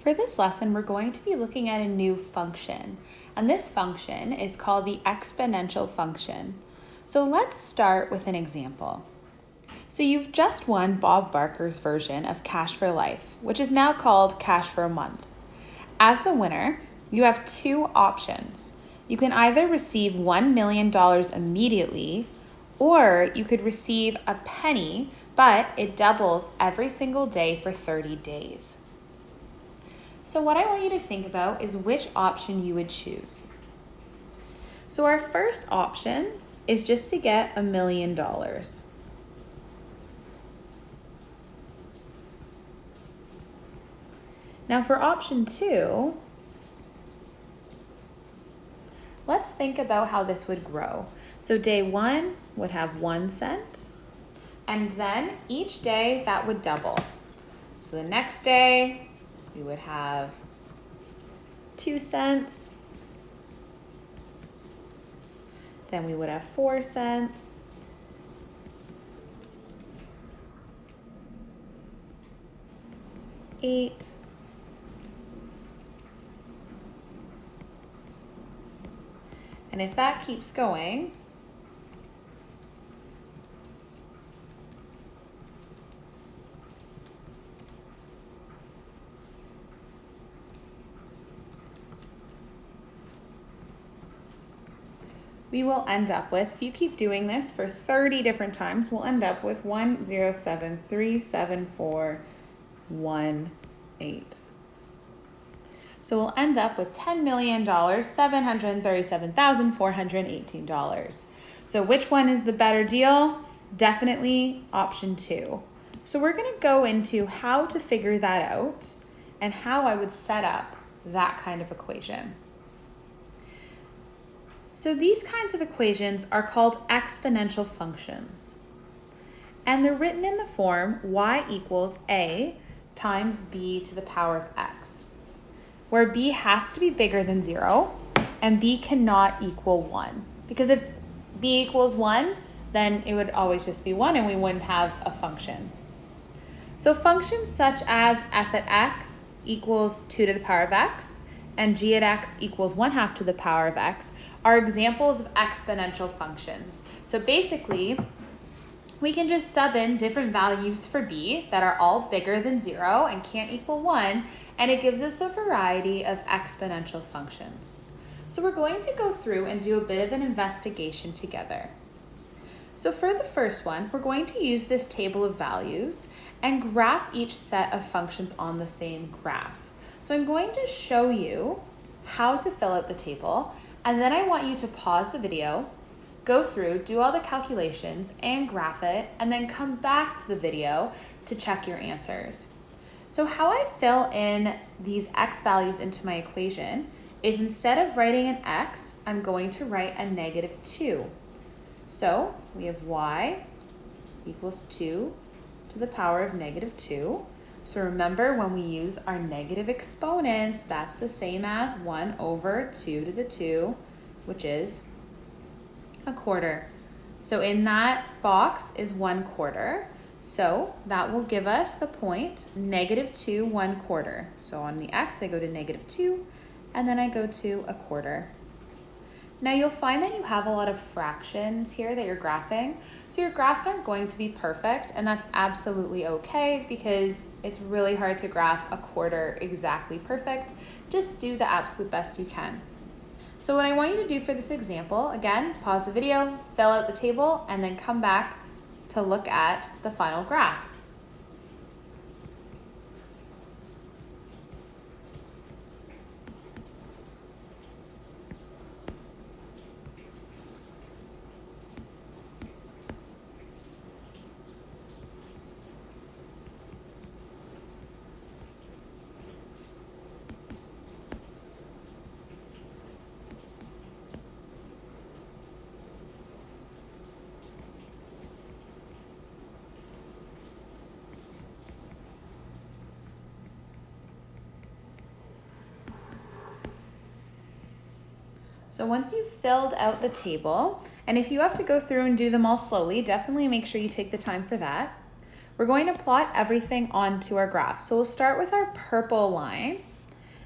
For this lesson, we're going to be looking at a new function, and this function is called the exponential function. So let's start with an example. So you've just won Bob Barker's version of Cash for Life, which is now called Cash for a Month. As the winner, you have two options. You can either receive $1 million immediately, or you could receive a penny, but it doubles every single day for 30 days. So what I want you to think about is which option you would choose. So our first option is just to get $1 million. Now for option 2, let's think about how this would grow. So day 1 would have 1 cent, and then each day that would double. So the next day we would have 2 cents, then we would have 4 cents, $8, and if that keeps going, we will end up with, if you keep doing this for 30 different times, we'll end up with 107,374,18. So we'll end up with $10,737,418. So which one is the better deal? Definitely option 2. So we're going to go into how to figure that out and how I would set up that kind of equation. So these kinds of equations are called exponential functions. And they're written in the form y equals a times b to the power of x, where b has to be bigger than 0 and b cannot equal 1. Because if b equals 1, then it would always just be 1 and we wouldn't have a function. So functions such as f at x equals 2 to the power of x and g at x equals 1/2 to the power of x are examples of exponential functions. So basically, we can just sub in different values for b that are all bigger than 0 and can't equal 1, and it gives us a variety of exponential functions. So we're going to go through and do a bit of an investigation together. So for the first one, we're going to use this table of values and graph each set of functions on the same graph. So I'm going to show you how to fill out the table, and then I want you to pause the video, go through, do all the calculations and graph it, and then come back to the video to check your answers. So how I fill in these x values into my equation is, instead of writing an x, I'm going to write a -2. So we have y equals 2 to the power of -2. So remember, when we use our negative exponents, that's the same as 1 over 2 to the 2, which is 1/4. So in that box is 1/4. So that will give us the point -2 1/4. So on the x, I go to -2, and then I go to 1/4. Now you'll find that you have a lot of fractions here that you're graphing. So your graphs aren't going to be perfect, and that's absolutely okay because it's really hard to graph 1/4 exactly perfect. Just do the absolute best you can. So what I want you to do for this example, again, pause the video, fill out the table, and then come back to look at the final graphs. So once you've filled out the table, and if you have to go through and do them all slowly, definitely make sure you take the time for that. We're going to plot everything onto our graph. So we'll start with our purple line.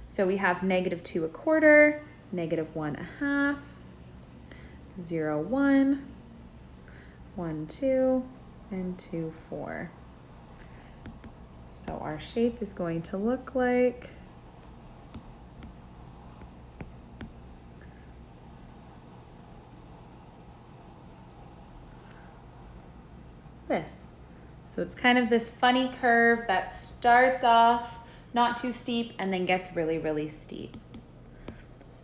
So we have -2 1/4, -1 1/2, 0 1, 1 2, and 2 4. So our shape is going to look like this. So it's kind of this funny curve that starts off not too steep and then gets really, really steep.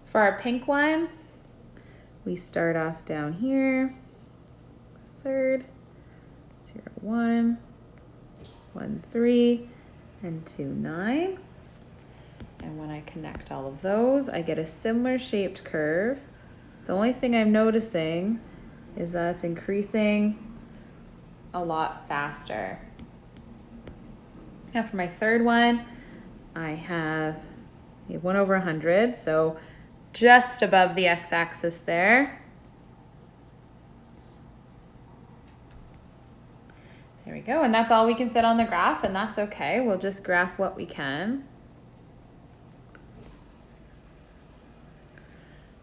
For our pink one, we start off down here, 1/3, 0 1, 1 3, and 2 9. And when I connect all of those, I get a similar shaped curve. The only thing I'm noticing is that it's increasing a lot faster. Now for my third one, I have 1/100, so just above the x-axis there. There we go, and that's all we can fit on the graph, and that's okay. We'll just graph what we can.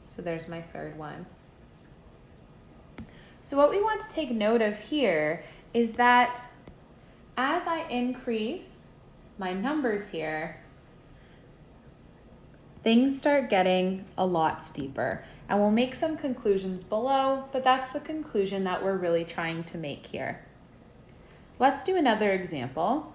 So there's my third one. So what we want to take note of here is that as I increase my numbers here, things start getting a lot steeper. And we'll make some conclusions below, but that's the conclusion that we're really trying to make here. Let's do another example.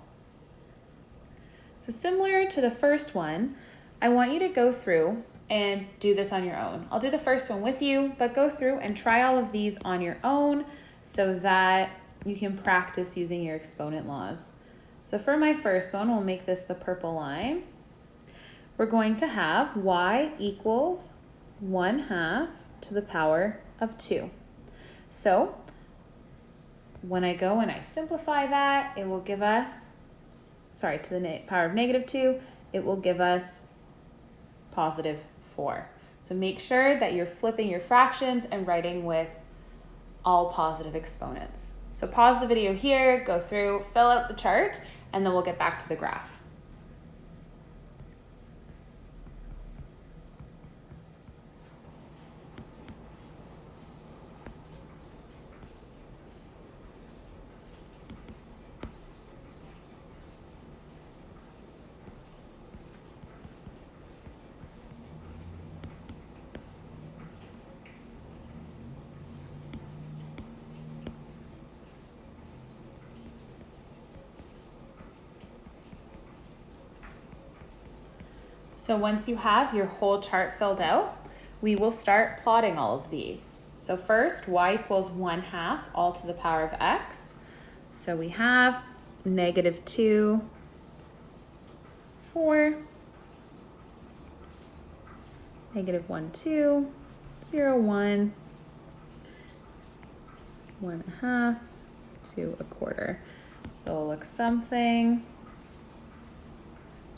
So similar to the first one, I want you to go through and do this on your own. I'll do the first one with you, but go through and try all of these on your own so that you can practice using your exponent laws. So for my first one, we'll make this the purple line. We're going to have y equals 1/2 to the power of 2. So when I go and I simplify that, it will give us, to the power of -2, it will give us +4. So make sure that you're flipping your fractions and writing with all positive exponents. So pause the video here, go through, fill out the chart, and then we'll get back to the graph. So once you have your whole chart filled out, we will start plotting all of these. So first, y equals 1/2 all to the power of x. So we have -2, 4, -1 2, 0 1, 1/2, 2 1/4. So it'll look something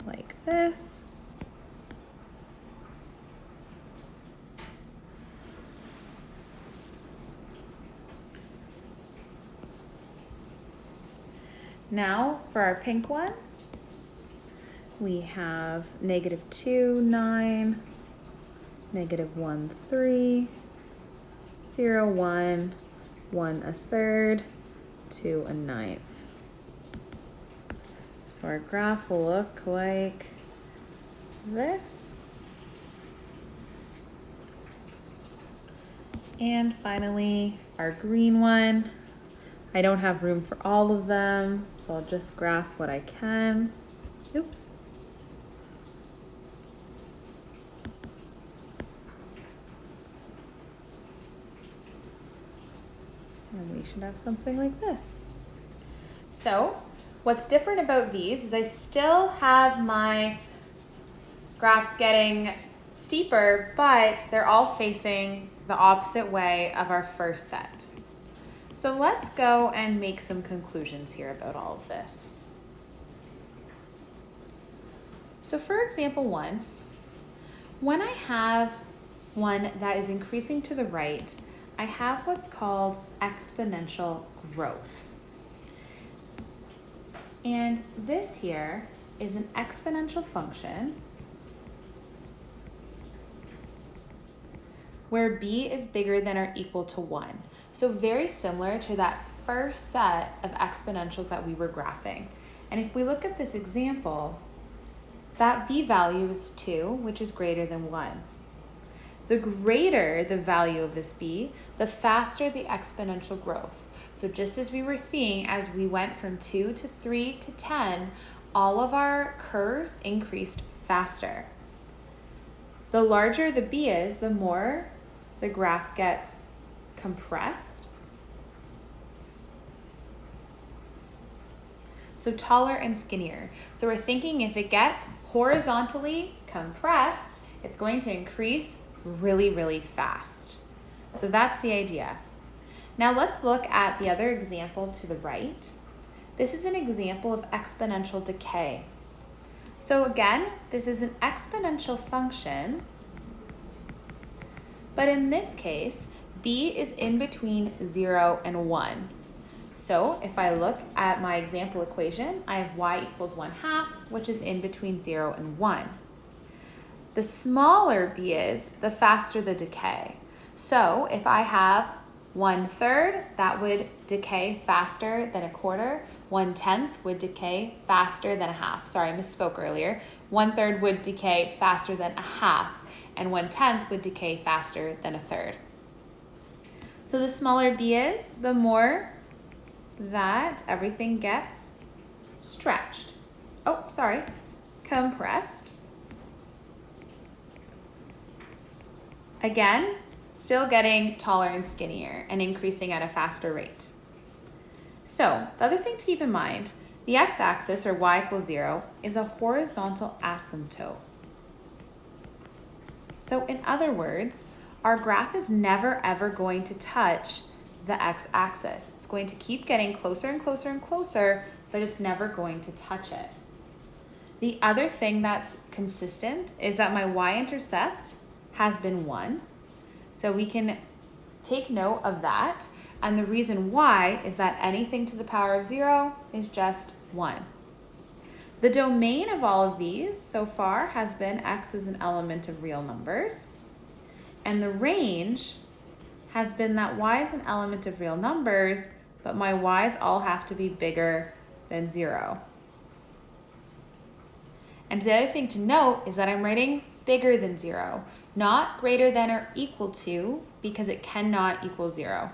like this. Now for our pink one, we have -2 9, -1 3, 0 1, 1 1/3, 2 1/9. So our graph will look like this. And finally, our green one. I don't have room for all of them, so I'll just graph what I can. Oops. And we should have something like this. So what's different about these is I still have my graphs getting steeper, but they're all facing the opposite way of our first set. So let's go and make some conclusions here about all of this. So for example 1, when I have one that is increasing to the right, I have what's called exponential growth. And this here is an exponential function where b is bigger than or equal to 1. So very similar to that first set of exponentials that we were graphing. And if we look at this example, that b value is 2, which is greater than 1. The greater the value of this b, the faster the exponential growth. So just as we were seeing as we went from 2 to 3 to 10, all of our curves increased faster. The larger the b is, the more the graph gets compressed. So taller and skinnier. So we're thinking if it gets horizontally compressed, it's going to increase really, really fast. So that's the idea. Now let's look at the other example to the right. This is an example of exponential decay. So again, this is an exponential function, but in this case, b is in between 0 and 1. So if I look at my example equation, I have y equals 1/2, which is in between 0 and 1. The smaller b is, the faster the decay. So if I have 1/3, that would decay faster than 1/4. 1/10 would decay faster than 1/2. Sorry, I misspoke earlier. 1/3 would decay faster than 1/2, and 1/10 would decay faster than 1/3. So the smaller b is, the more that everything gets stretched. Oh, sorry, compressed. Again, still getting taller and skinnier and increasing at a faster rate. So the other thing to keep in mind, the x-axis, or y equals 0, is a horizontal asymptote. So in other words, our graph is never ever going to touch the x-axis. It's going to keep getting closer and closer and closer, but it's never going to touch it. The other thing that's consistent is that my y-intercept has been 1. So we can take note of that. And the reason why is that anything to the power of 0 is just 1. The domain of all of these so far has been x is an element of real numbers. And the range has been that y is an element of real numbers, but my y's all have to be bigger than 0. And the other thing to note is that I'm writing bigger than 0, not greater than or equal to, because it cannot equal 0.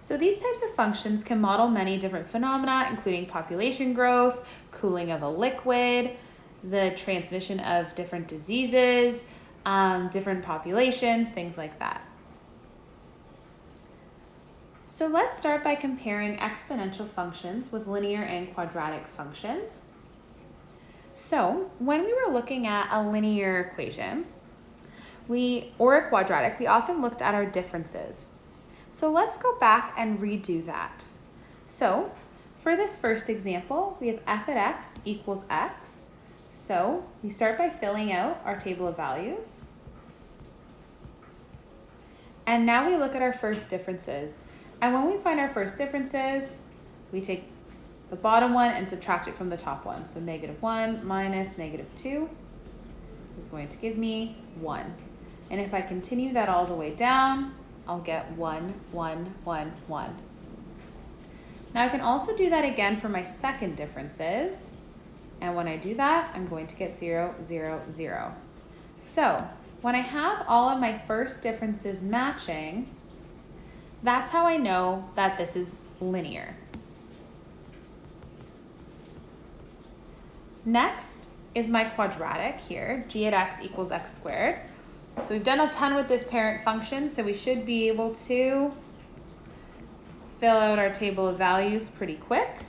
So these types of functions can model many different phenomena, including population growth, cooling of a liquid, the transmission of different diseases, different populations, things like that. So let's start by comparing exponential functions with linear and quadratic functions. So when we were looking at a linear equation, or a quadratic, we often looked at our differences. So let's go back and redo that. So for this first example, we have f at x equals x. So we start by filling out our table of values. And now we look at our first differences. And when we find our first differences, we take the bottom one and subtract it from the top one. So -1 minus -2 is going to give me 1. And if I continue that all the way down, I'll get 1, 1, 1, 1. Now I can also do that again for my second differences. And when I do that, I'm going to get 0, 0, 0. So when I have all of my first differences matching, that's how I know that this is linear. Next is my quadratic here, g at x equals x squared. So we've done a ton with this parent function, so we should be able to fill out our table of values pretty quick.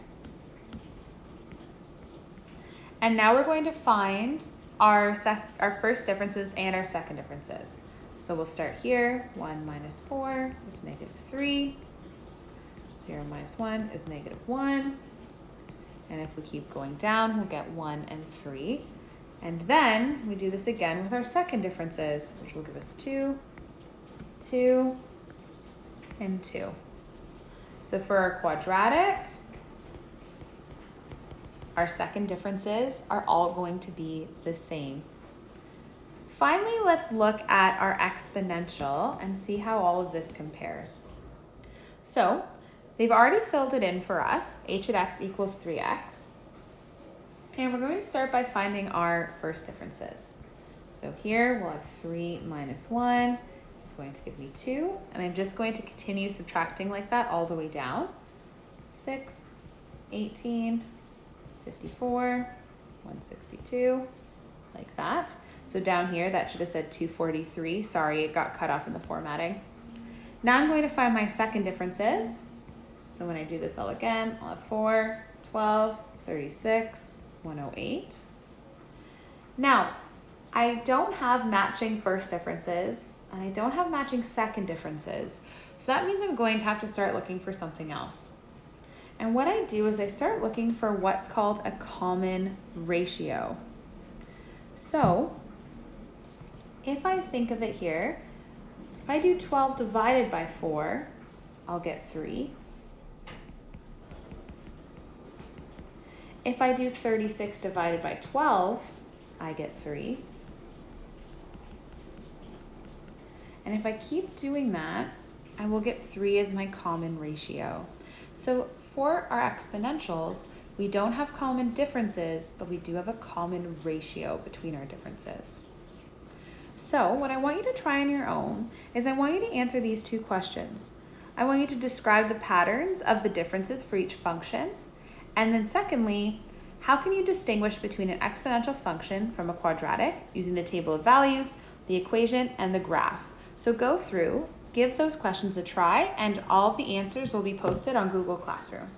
And now we're going to find our first differences and our second differences. So we'll start here, 1 minus 4 is -3, 0 minus 1 is -1, and if we keep going down, we'll get 1 and 3. And then we do this again with our second differences, which will give us 2, 2, and 2. So for our quadratic, our second differences are all going to be the same. Finally, let's look at our exponential and see how all of this compares. So they've already filled it in for us. H at x equals 3x. And we're going to start by finding our first differences. So here we'll have 3 minus 1 is going to give me 2. And I'm just going to continue subtracting like that all the way down. 6, 18, 54, 162, like that. So down here, that should have said 243. Sorry, it got cut off in the formatting. Now I'm going to find my second differences. So when I do this all again, I'll have 4, 12, 36, 108. Now, I don't have matching first differences, and I don't have matching second differences. So that means I'm going to have to start looking for something else. And what I do is I start looking for what's called a common ratio. So if I think of it here, if I do 12 divided by 4, I'll get 3. If I do 36 divided by 12, I get 3. And if I keep doing that, I will get 3 as my common ratio. So for our exponentials, we don't have common differences, but we do have a common ratio between our differences. So what I want you to try on your own is I want you to answer these two questions. I want you to describe the patterns of the differences for each function. And then secondly, how can you distinguish between an exponential function from a quadratic using the table of values, the equation, and the graph? So go through, give those questions a try, and all of the answers will be posted on Google Classroom.